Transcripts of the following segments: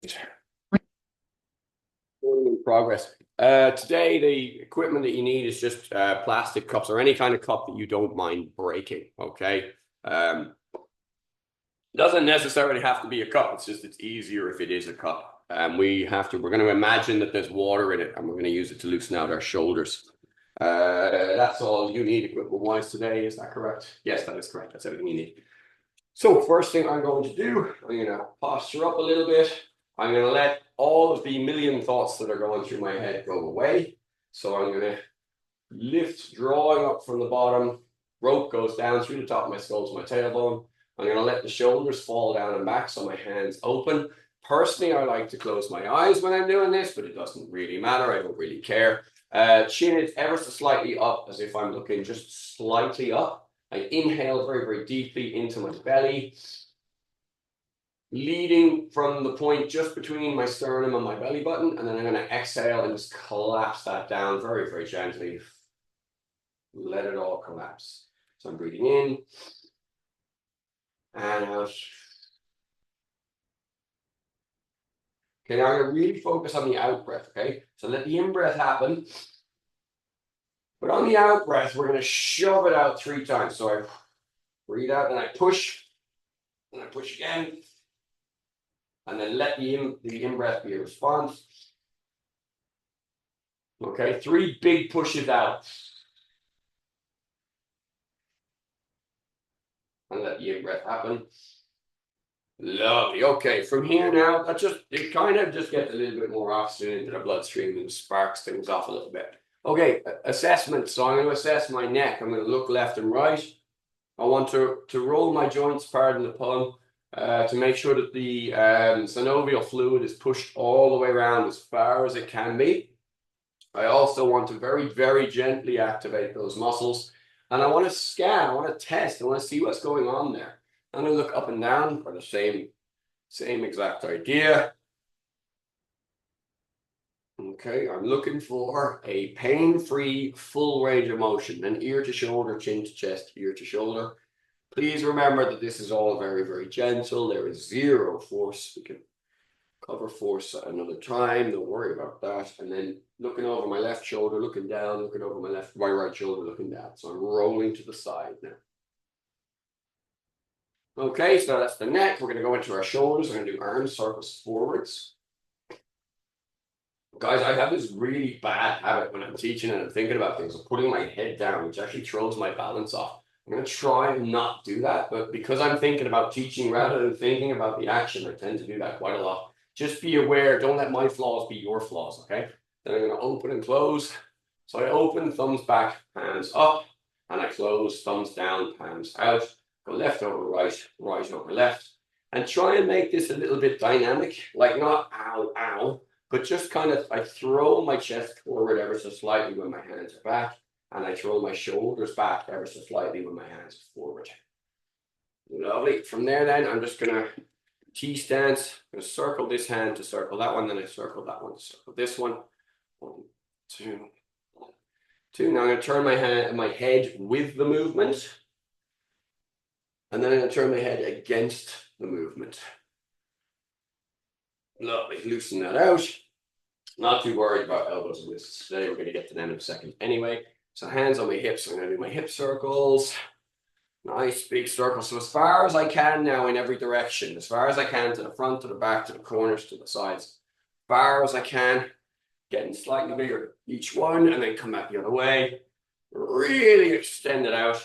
In progress. Today, the equipment that you need is just plastic cups or any kind of cup that you don't mind breaking. Okay. Doesn't necessarily have to be a cup. It's easier if it is a cup. We're going to imagine that there's water in it and we're going to use it to loosen out our shoulders. That's all you need equipment wise today. Is that correct? Yes, that is correct. That's everything you need. So first thing I'm going to do, I'm going to posture up a little bit. I'm going to let all of the million thoughts that are going through my head go away. So I'm going to lift, drawing up from the bottom. Rope goes down through the top of my skull to my tailbone. I'm going to let the shoulders fall down and back so my hands open. Personally, I like to close my eyes when I'm doing this, but it doesn't really matter. I don't really care. Chin is ever so slightly up, as if I'm looking just slightly up. I inhale very, very deeply into my belly, leading from the point just between my sternum and my belly button, and then I'm going to exhale and just collapse that down very, very gently. Let it all collapse. So I'm breathing in and out. Okay, now I'm going to really focus on the out breath, okay? So let the in breath happen. But on the out breath, we're going to shove it out 3 times. So I breathe out, and I push again. And then let the in breath be a response. Okay, 3 big pushes out. And let the in breath happen. Lovely. Okay, from here now, it kind of just gets a little bit more oxygen into the bloodstream and sparks things off a little bit. Okay, assessment. So I'm going to assess my neck. I'm going to look left and right. I want to roll my joints, pardon the pun, to make sure that the synovial fluid is pushed all the way around as far as it can be. I also want to very, very gently activate those muscles. And I want to scan, I want to test, I want to see what's going on there. I'm going to look up and down for the same exact idea. Okay, I'm looking for a pain-free, full range of motion, an ear to shoulder, chin to chest, ear to shoulder. Please remember that this is all very, very gentle. There is 0 force. We can cover force at another time. Don't worry about that. And then looking over my left shoulder, looking down, looking over my right shoulder, looking down. So I'm rolling to the side now. Okay, so that's the neck. We're going to go into our shoulders. We're going to do arm circles forwards. Guys, I have this really bad habit when I'm teaching and I'm thinking about things of putting my head down, which actually throws my balance off. I'm going to try and not do that, but because I'm thinking about teaching rather than thinking about the action, I tend to do that quite a lot. Just be aware, don't let my flaws be your flaws, okay? Then I'm going to open and close. So I open, thumbs back, hands up, and I close, thumbs down, hands out. Go left over right, right over left. And try and make this a little bit dynamic, like not ow, ow, but just kind of, I throw my chest forward ever so slightly when my hands are back, and I throw my shoulders back ever so slightly when my hands are forward. Lovely. From there then, I'm just going to T-stance. I'm going to circle this hand to circle that one, then I circle that one to circle this one. 1, 2, 1, 2. Now I'm going to turn my head with the movement, and then I'm going to turn my head against the movement. Lovely. Loosen that out. Not too worried about elbows and wrists today. We're going to get to them in a second anyway. So hands on my hips. I'm going to do my hip circles. Nice big circles. So as far as I can now in every direction. As far as I can to the front, to the back, to the corners, to the sides. As far as I can. Getting slightly bigger each one. And then come back the other way. Really extend it out.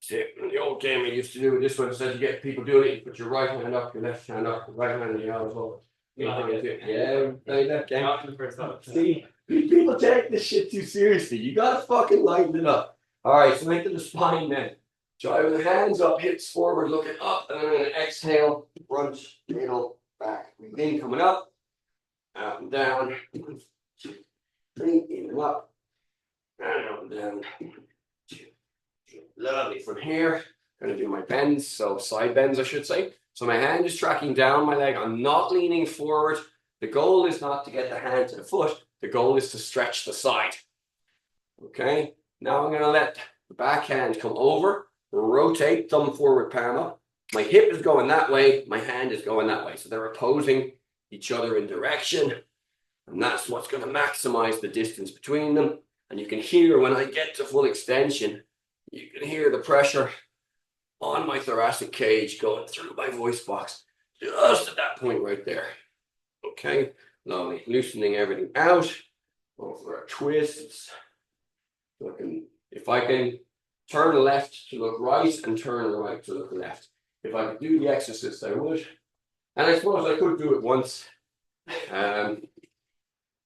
In the old game I used to do this one, said you get people doing it, you put your right hand up, your left hand up, your right hand in the air as well. Yeah, play that game. See, people take this shit too seriously. You gotta fucking lighten it up. Alright, so make it the spine then. Try with the hands up, hips forward, looking up, and I'm gonna exhale, front, middle, back. Breathe in, coming up, out and down. Breathe in and up, and up and down. Lovely. From here, I'm going to do my bends, so side bends, I should say. So my hand is tracking down my leg. I'm not leaning forward. The goal is not to get the hand to the foot. The goal is to stretch the side. Okay. Now I'm going to let the back hand come over, rotate, thumb forward, palm up. My hip is going that way, my hand is going that way. So they're opposing each other in direction. And that's what's going to maximize the distance between them. And you can hear when I get to full extension, you can hear the pressure on my thoracic cage going through my voice box just at that point right there. Okay, lovely. Loosening everything out. Over our twists. If I can turn left to look right and turn right to look left. If I could do the exercise, I would. And I suppose I could do it once. That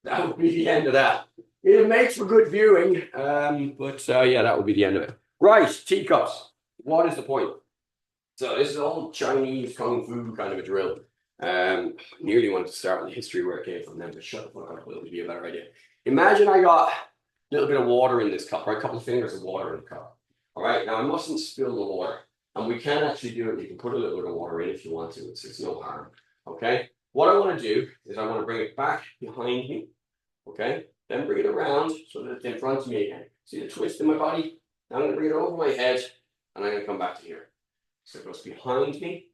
would be the end of that. It makes for good viewing, but yeah, that would be the end of it. Right, teacups. What is the point? So this is all Chinese kung fu kind of a drill. Nearly wanted to start with the history where it came from then, but shut the fuck up, it'll be a better idea. Imagine I got a little bit of water in this cup, right? A couple of fingers of water in the cup. All right, now I mustn't spill the water. And we can actually do it. You can put a little bit of water in if you want to. It's no harm. Okay. What I want to do is I want to bring it back behind me. Okay. Then bring it around so that it's in front of me again. See the twist in my body? Now I'm going to bring it over my head and I'm going to come back to here. So it goes behind me,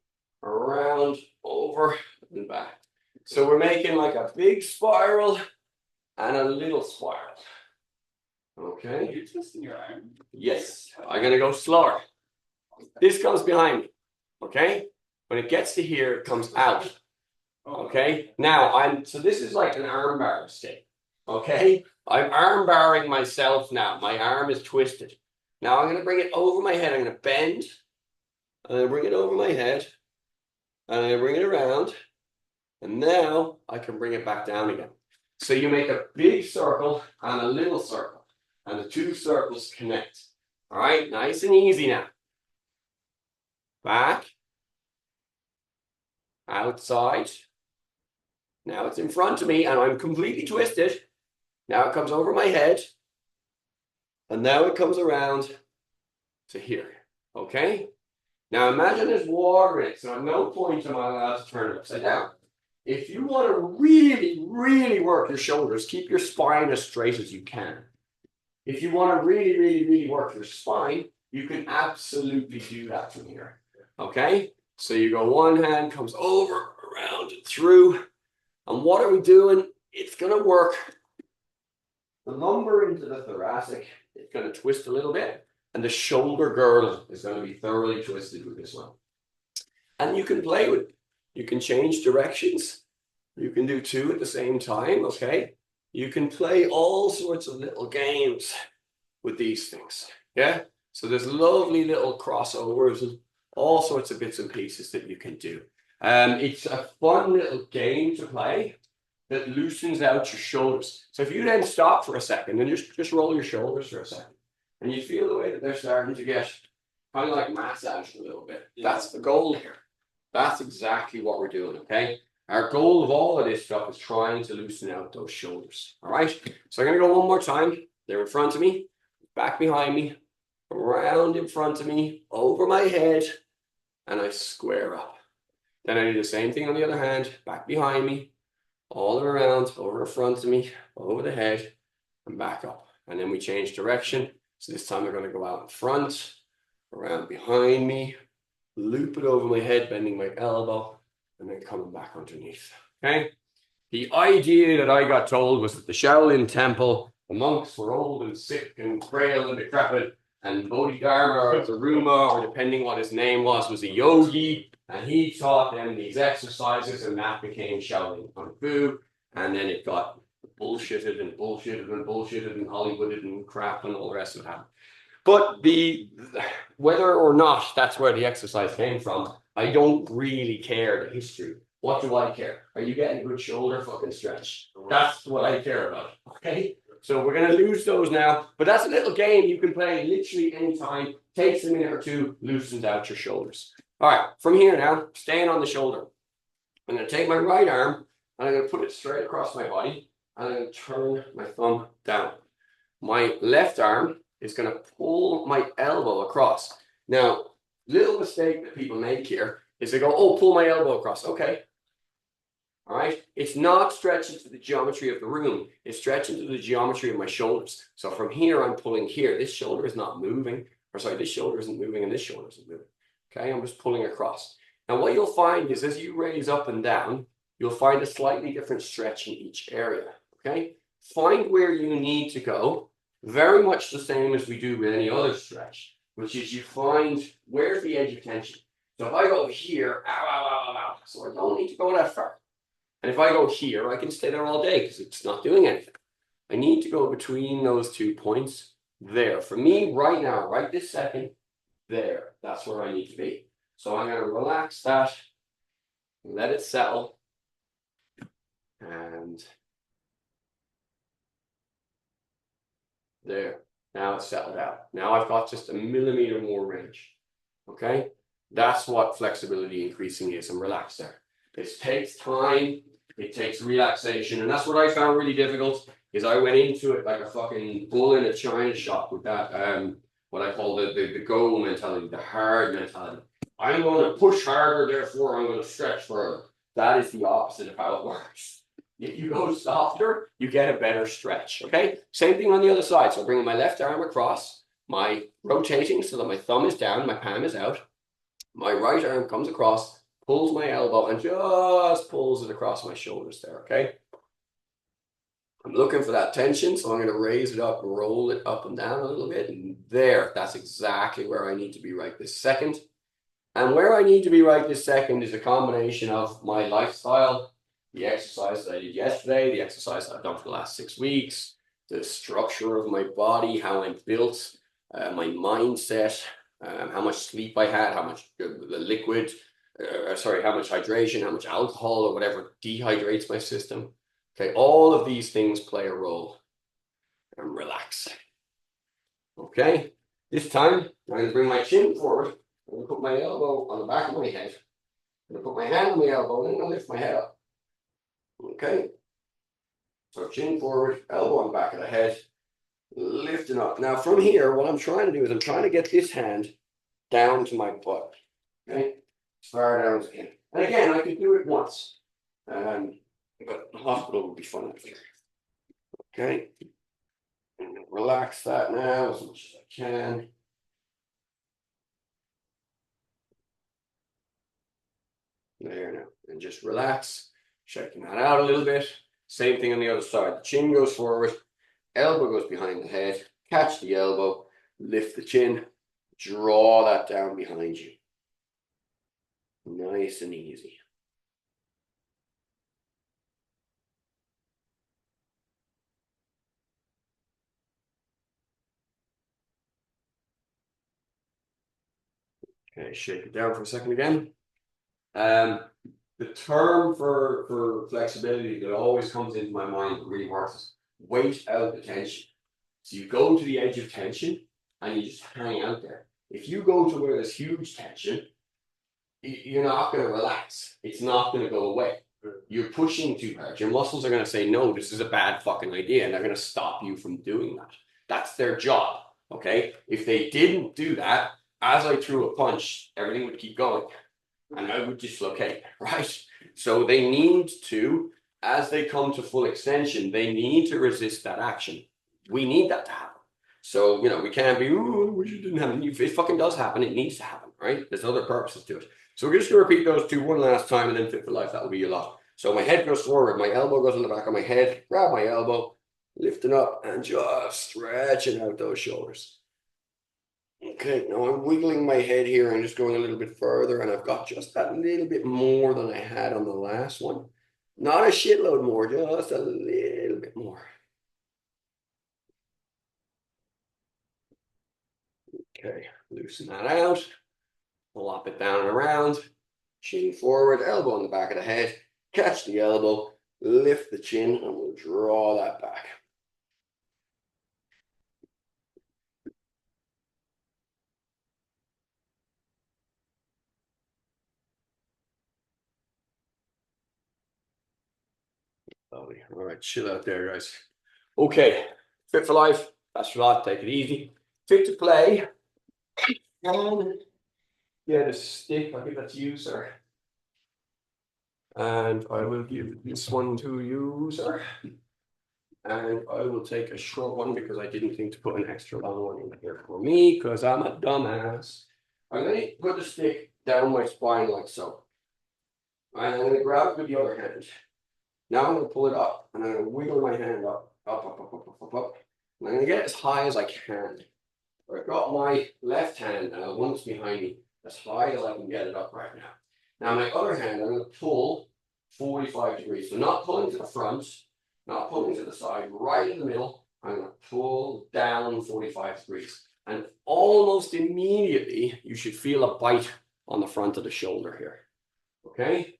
around, over, and back. So we're making like a big spiral and a little spiral. Okay. You're twisting your arm. Yes. I'm going to go slower. This comes behind me, okay? When it gets to here, it comes out, okay? Now, so this is like an arm bar mistake, okay? I'm arm barring myself now. My arm is twisted. Now, I'm going to bring it over my head. I'm going to bend, and I bring it over my head, and I bring it around, and now I can bring it back down again. So you make a big circle and a little circle, and the two circles connect, all right? Nice and easy now. Back, outside. Now it's in front of me and I'm completely twisted. Now it comes over my head and now it comes around to here, okay? Now imagine there's water in it, so at no point am I allowed to turn it upside down. If you want to really, really work your shoulders, keep your spine as straight as you can. If you want to really, really, really work your spine, you can absolutely do that from here. Okay, so you go one hand comes over, around, and through. And what are we doing? It's going to work the lumbar into the thoracic. It's going to twist a little bit. And the shoulder girdle is going to be thoroughly twisted with this one. And you can play with it. You can change directions. You can do two at the same time, okay? You can play all sorts of little games with these things, yeah? So there's lovely little crossovers and all sorts of bits and pieces that you can do. It's a fun little game to play that loosens out your shoulders. So if you then stop for a second and just roll your shoulders for a second, and you feel the way that they're starting to get kind of like massaged a little bit. That's the goal here. That's exactly what we're doing, okay? Our goal of all of this stuff is trying to loosen out those shoulders, all right? So I'm going to go one more time. They're in front of me, back behind me, around in front of me, over my head, and I square up. Then I do the same thing on the other hand, back behind me, all around, over in front of me, over the head, and back up. And then we change direction. So this time we're going to go out in front, around behind me, loop it over my head, bending my elbow, and then coming back underneath. Okay? The idea that I got told was that the Shaolin Temple, the monks were old and sick and frail and decrepit, and Bodhidharma or Zaruma, or depending what his name was a yogi, and he taught them these exercises, and that became Shaolin Kung Fu, and then it got bullshitted and bullshitted and bullshitted and Hollywooded and crap and all the rest of that. But whether or not that's where the exercise came from, I don't really care the history. What do I care? Are you getting a good shoulder fucking stretch? That's what I care about, okay? So we're going to lose those now, but that's a little game you can play literally anytime. Takes a minute or two, loosens out your shoulders. All right, from here now, staying on the shoulder. I'm going to take my right arm, and I'm going to put it straight across my body, and I'm going to turn my thumb down. My left arm is going to pull my elbow across. Now, little mistake that people make here is they go, oh, pull my elbow across. Okay. All right. It's not stretching to the geometry of the room. It's stretching to the geometry of my shoulders. So from here, I'm pulling here. This shoulder is not moving. Or sorry, this shoulder isn't moving and this shoulder isn't moving. Okay, I'm just pulling across. Now what you'll find is as you raise up and down, you'll find a slightly different stretch in each area. Okay, find where you need to go. Very much the same as we do with any other stretch, which is you find where's the edge of tension. So if I go here, ow, ow, ow, ow, ow, so I don't need to go that far. And if I go here, I can stay there all day because it's not doing anything. I need to go between those 2 points there. For me, right now, right this second, there. That's where I need to be. So I'm going to relax that, let it settle, and there. Now it's settled out. Now I've got just a millimeter more range. Okay? That's what flexibility increasing is, and relax there. It takes time, it takes relaxation, and that's what I found really difficult, is I went into it like a fucking bull in a china shop with that, what I call the go mentality, the hard mentality. I'm going to push harder, therefore I'm going to stretch further. That is the opposite of how it works. If you go softer, you get a better stretch, okay? Same thing on the other side. So bringing my left arm across, my rotating so that my thumb is down, my palm is out. My right arm comes across, pulls my elbow, and just pulls it across my shoulders there, okay? I'm looking for that tension, so I'm going to raise it up, roll it up and down a little bit, and there, that's exactly where I need to be right this second. And where I need to be right this second is a combination of my lifestyle, the exercise that I did yesterday, the exercise that I've done for the last 6 weeks, the structure of my body, how I'm built, my mindset, how much sleep I had, how much liquid, how much hydration, how much alcohol or whatever dehydrates my system. Okay, all of these things play a role. And relax. Okay, this time I'm going to bring my chin forward. I'm going to put my elbow on the back of my head. I'm going to put my hand on the elbow and I'm going to lift my head up. Okay. So chin forward, elbow on the back of the head, lifting up. Now from here, what I'm trying to do is I'm trying to get this hand down to my butt. Okay. As far down as I can. And again, I could do it once. But the hospital would be fun. Okay. And relax that now as much as I can. There now. And just relax. Checking that out a little bit. Same thing on the other side. The chin goes forward, elbow goes behind the head, catch the elbow, lift the chin, draw that down behind you. Nice and easy. Okay, shake it down for a second again. The term for flexibility that always comes into my mind that really works is wait out the tension. So you go to the edge of tension and you just hang out there. If you go to where there's huge tension, you're not going to relax. It's not going to go away. You're pushing too hard. Your muscles are going to say, no, this is a bad fucking idea. And they're going to stop you from doing that. That's their job. Okay. If they didn't do that, as I threw a punch, everything would keep going and I would dislocate. Right. So they need to, as they come to full extension, they need to resist that action. We need that to happen. So, we can't be, oh, I wish it didn't happen. If it fucking does happen, it needs to happen. Right. There's other purposes to it. So we're just going to repeat those two one last time and then Fit for Life. That will be a lot. So my head goes forward, my elbow goes on the back of my head, grab my elbow, lifting up and just stretching out those shoulders. Okay, now I'm wiggling my head here and just going a little bit further and I've got just that little bit more than I had on the last one. Not a shitload more, just a little bit more. Okay, loosen that out. Lop it down and around, chin forward, elbow on the back of the head, catch the elbow, lift the chin, and we'll draw that back. Lovely. All right, chill out there, guys. Okay, Fit for Life, that's a lot, take it easy. Fit to Play, and get a stick, I think that's you, sir. And I will give this one to you, sir. And I will take a short one because I didn't think to put an extra long one in here for me because I'm a dumbass. I'm going to put the stick down my spine like so. And I'm going to grab it with the other hand. Now I'm going to pull it up, and I'm going to wiggle my hand up. And I'm going to get as high as I can. I've got my left hand, and the one that's behind me, as high as I can get it up right now. Now my other hand, I'm going to pull 45 degrees. So not pulling to the front, not pulling to the side, right in the middle. I'm going to pull down 45 degrees. And almost immediately, you should feel a bite on the front of the shoulder here. Okay?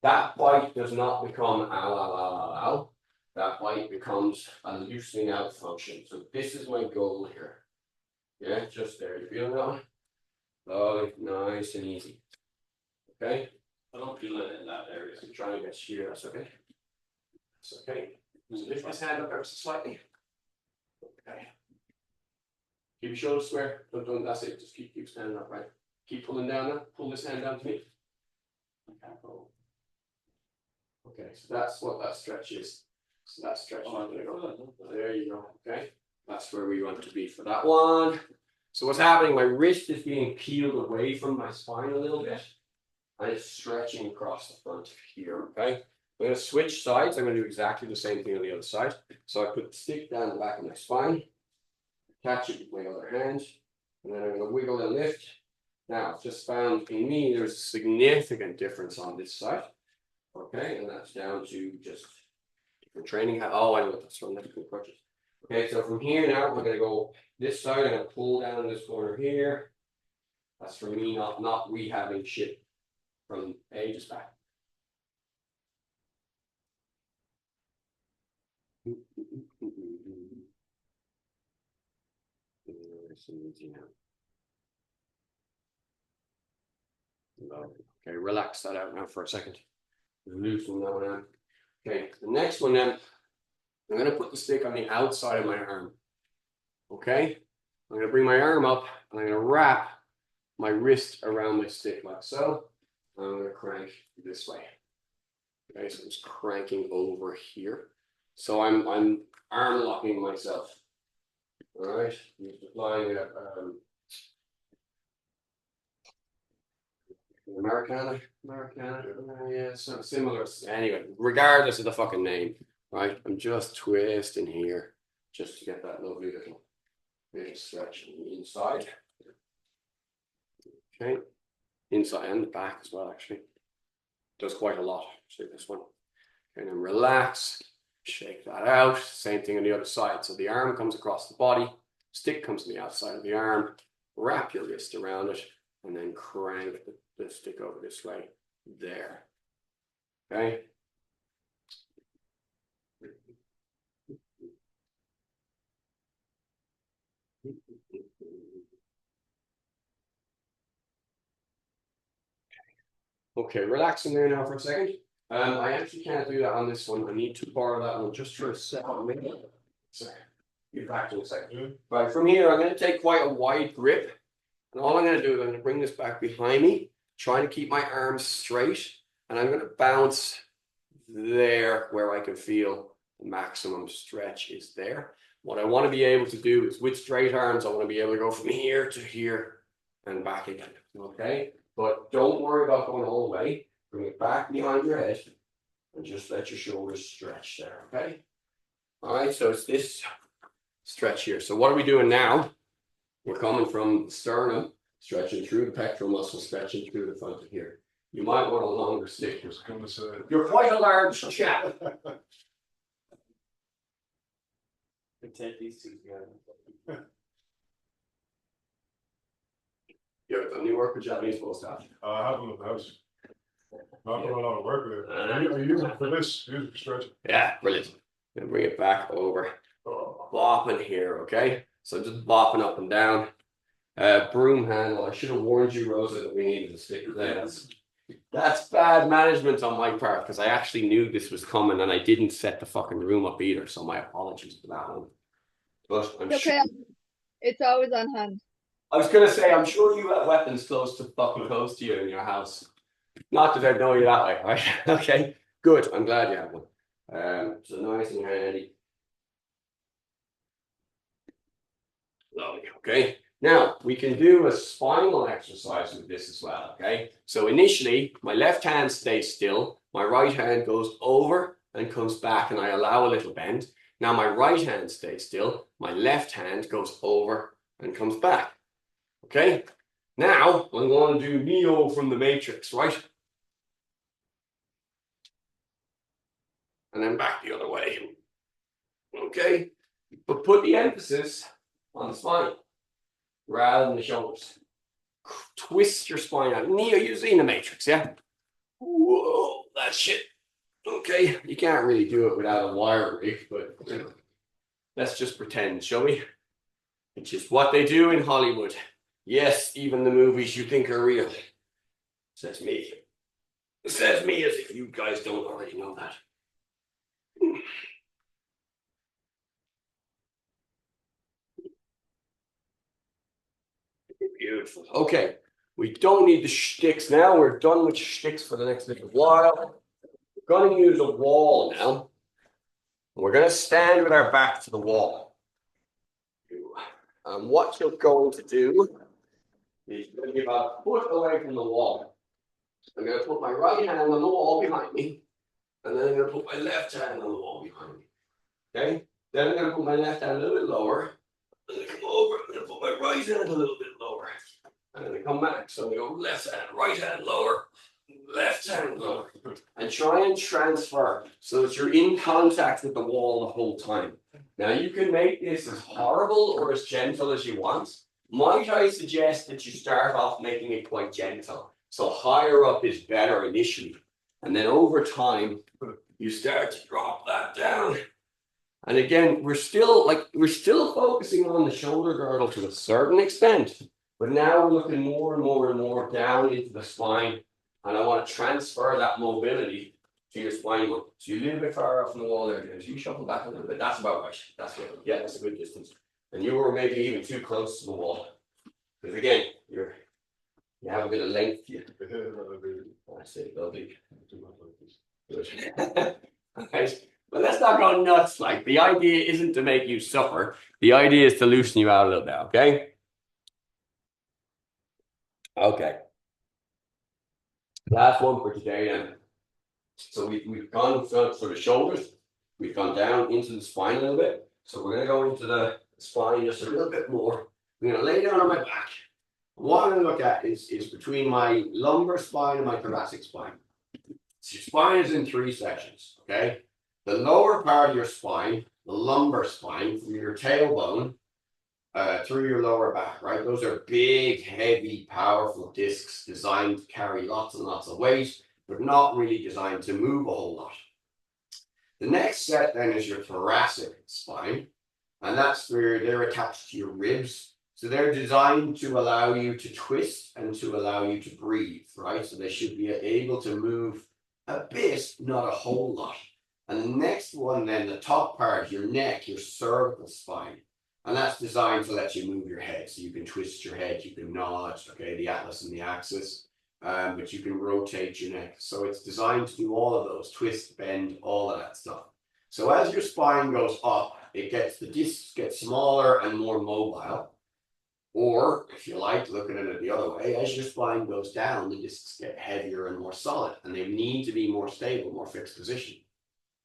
That bite does not become ow, ow, ow, ow, ow. That bite becomes a loosening out function. So this is my goal here. Yeah, just there. You feel that? Lovely, nice and easy. Okay? I don't feel it in that area. So try and get shear. That's okay. That's okay. Just lift this hand up ever so slightly. Okay. Keep your shoulders square. Don't, that's it. Just keep standing up, right? Keep pulling down now. Pull this hand down to me. Okay, so that's what that stretch is. So that stretch is going to go. There you go. Okay. That's where we want to be for that one. So what's happening? My wrist is being peeled away from my spine a little bit. And it's stretching across the front here. Okay. I'm going to switch sides. I'm going to do exactly the same thing on the other side. So I put the stick down the back of my spine. Catch it with my other hand, and then I'm going to wiggle and lift. Now, I've just found in me there's a significant difference on this side. Okay, and that's down to just different training. Oh, I know what that's from. That's good crutches. Okay, so from here now, we're going to go this side. I'm going to pull down this corner here. That's for me not rehabbing shit from ages back. Okay, relax that out now for a second. Loosen that one out. Okay, the next one then, I'm going to put the stick on the outside of my arm. Okay, I'm going to bring my arm up and I'm going to wrap my wrist around my stick like so. I'm going to crank this way. Okay, so I'm just cranking over here. So I'm arm locking myself. All right, I'm just applying it. Americana, yeah, so similar. Anyway, regardless of the fucking name, right? I'm just twisting here just to get that lovely little bit of stretch on the inside. Okay, inside and the back as well, actually. Does quite a lot. See this one. And then relax, shake that out. Same thing on the other side. So the arm comes across the body, stick comes to the outside of the arm, wrap your wrist around it, and then crank the stick over this way. There. Okay. Okay, relaxing there now for a second. I actually can't do that on this one. I need to borrow that one just for a second. Sorry. Get back in a second. Right, from here, I'm going to take quite a wide grip. And all I'm going to do is I'm going to bring this back behind me, trying to keep my arms straight. And I'm going to bounce there where I can feel the maximum stretch is there. What I want to be able to do is with straight arms, I want to be able to go from here to here and back again. Okay? But don't worry about going all the way. Bring it back behind your head and just let your shoulders stretch there. Okay? All right, so it's this stretch here. So what are we doing now? We're coming from the sternum, stretching through the pectoral muscle, stretching through the front of here. You might want a longer stick. You're quite a large chap. We take these two together. You ever done any work with Japanese full staff? I haven't. I was not doing a lot of work with it. I use it for this. Use it for stretching. Yeah, brilliant. And bring it back over. Bopping here, okay? So just bopping up and down. Broom handle. I should have warned you, Rosa, that we needed to stick with that. That's bad management on my part because I actually knew this was coming and I didn't set the fucking room up either. So my apologies for that one. But I'm okay. sure. It's always on hand. I was gonna say, I'm sure you have weapons close to you in your house. Not that I know you that way, right? Okay, good. I'm glad you have one. So nice and handy. Lovely. Okay. Now, we can do a spinal exercise with this as well, okay? So initially, my left hand stays still, my right hand goes over and comes back, and I allow a little bend. Now my right hand stays still, my left hand goes over and comes back, okay? Now, I'm going to do Neo from the Matrix, right? And then back the other way, okay? But put the emphasis on the spine rather than the shoulders. Twist your spine out. Neo, you've seen the Matrix, yeah? Whoa, that shit. Okay, you can't really do it without a wire rig, but you know, let's just pretend, shall we? Which is what they do in Hollywood. Yes, even the movies you think are real. Says me. Says me as if you guys don't already know that. Beautiful. Okay, we don't need the shticks now. We're done with shticks for the next little while. We're going to use a wall now. We're going to stand with our back to the wall. And what you're going to do is you're going to be about a foot away from the wall. I'm going to put my right hand on the wall behind me, and then I'm going to put my left hand on the wall behind me. Okay? Then I'm going to put my left hand a little bit lower, and then come over, I'm going to put my right hand a little bit lower. And then I come back. So I go left hand, right hand lower, left hand lower. And try and transfer so that you're in contact with the wall the whole time. Now you can make this as horrible or as gentle as you want. Might I suggest that you start off making it quite gentle? So higher up is better initially. And then over time, you start to drop that down. And again, we're still focusing on the shoulder girdle to a certain extent. But now we're looking more and more and more down into the spine. And I want to transfer that mobility to your spine. So you're a little bit far off from the wall there, James. You shuffle back a little bit. That's about right. That's good. Yeah, that's a good distance. And you were maybe even too close to the wall. Because again, you have a bit of length to you. That's it, lovely. Good. Right. But let's not go nuts. Like, the idea isn't to make you suffer. The idea is to loosen you out a little bit, okay? Okay. Last one for today then. So we've gone for the shoulders. We've gone down into the spine a little bit. So we're going to go into the spine just a little bit more. I'm going to lay down on my back. What I'm going to look at is between my lumbar spine and my thoracic spine. So your spine is in three sections, okay? The lower part of your spine, the lumbar spine, from your tailbone through your lower back, right? Those are big, heavy, powerful discs designed to carry lots and lots of weight, but not really designed to move a whole lot. The next set then is your thoracic spine, and that's where they're attached to your ribs. So they're designed to allow you to twist and to allow you to breathe, right? So they should be able to move a bit, not a whole lot. And the next one then, the top part, your neck, your cervical spine. And that's designed to let you move your head. So you can twist your head, you can nod, okay, the atlas and the axis, but you can rotate your neck. So it's designed to do all of those, twist, bend, all of that stuff. So as your spine goes up, the discs get smaller and more mobile. Or, if you like, looking at it the other way, as your spine goes down, the discs get heavier and more solid, and they need to be more stable, more fixed position.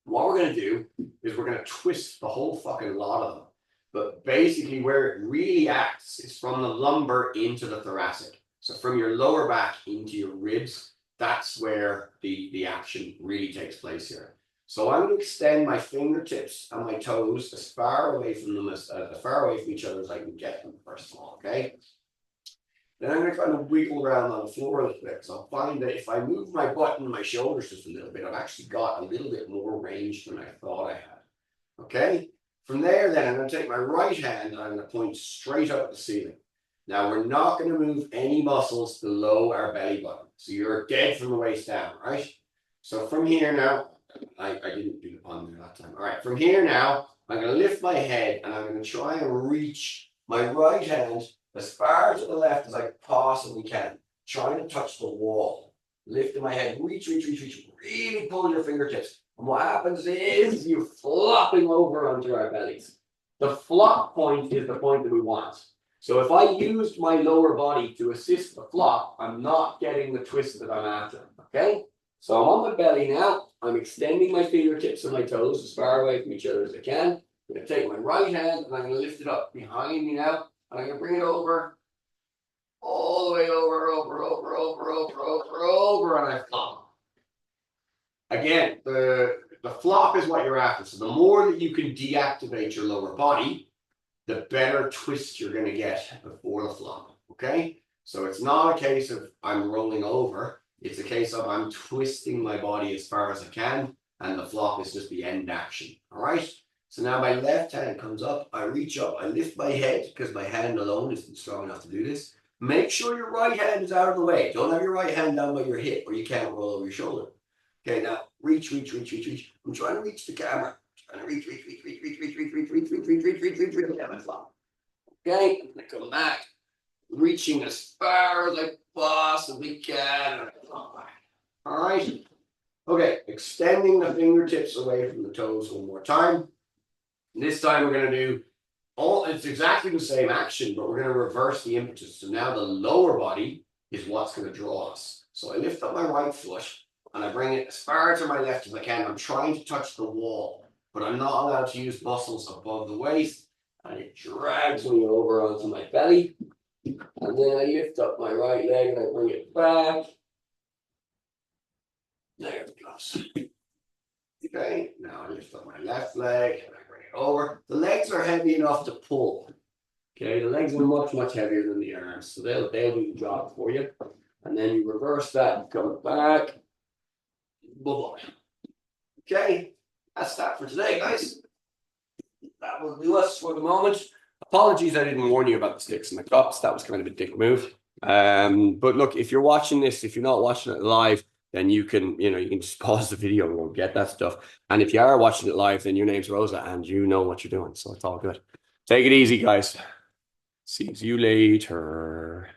What we're going to do is we're going to twist the whole fucking lot of them. But basically where it really acts is from the lumbar into the thoracic. So from your lower back into your ribs, that's where the action really takes place here. So I'm going to extend my fingertips and my toes as far away from them as far away from each other as I can get them, first of all, okay? Then I'm going to kind of wiggle around on the floor a little bit, because I'll find that if I move my butt and my shoulders just a little bit, I've actually got a little bit more range than I thought I had. Okay? From there, then, I'm going to take my right hand and I'm going to point straight up at the ceiling. Now, we're not going to move any muscles below our belly button. So you're dead from the waist down, right? So from here now, I didn't do the pun there that time. All right, from here now, I'm going to lift my head and I'm going to try and reach my right hand as far to the left as I possibly can, trying to touch the wall. Lifting my head, reach, really pull your fingertips. And what happens is you're flopping over onto our bellies. The flop point is the point that we want. So if I used my lower body to assist the flop, I'm not getting the twist that I'm after, okay? So I'm on my belly now. I'm extending my fingertips and my toes as far away from each other as I can. I'm going to take my right hand and I'm going to lift it up behind me now. And I'm going to bring it over, all the way over, and I flop. Again, the flop is what you're after. So the more that you can deactivate your lower body, the better twist you're going to get before the flop, okay? So it's not a case of I'm rolling over. It's a case of I'm twisting my body as far as I can, and the flop is just the end action, all right? So now my left hand comes up, I reach up, I lift my head, because my hand alone isn't strong enough to do this. Make sure your right hand is out of the way. Don't have your right hand down by your hip, or you can't roll over your shoulder. Okay, now reach. I'm trying to reach the camera. Trying to reach, yeah, my flop. Okay, I'm gonna come back, reaching as far as I possibly can. All right. Okay, extending the fingertips away from the toes one more time. This time we're gonna do it's exactly the same action, but we're gonna reverse the impetus. So now the lower body is what's gonna draw us. So I lift up my right foot and I bring it as far to my left as I can. I'm trying to touch the wall, but I'm not allowed to use muscles above the waist, and it drags me over onto my belly. And then I lift up my right leg and I bring it back. There it goes. Okay, now I lift up my left leg and I bring it over. The legs are heavy enough to pull. Okay, the legs are much heavier than the arms, so they'll do the job for you. And then you reverse that and come back. Bye-bye. Okay, that's that for today, guys. That will do us for the moment. Apologies I didn't warn you about the sticks and the cups. That was kind of a dick move. But look, if you're watching this, if you're not watching it live, then you can just pause the video and go get that stuff. And if you are watching it live, then your name's Rosa and you know what you're doing. So it's all good. Take it easy, guys. See you later.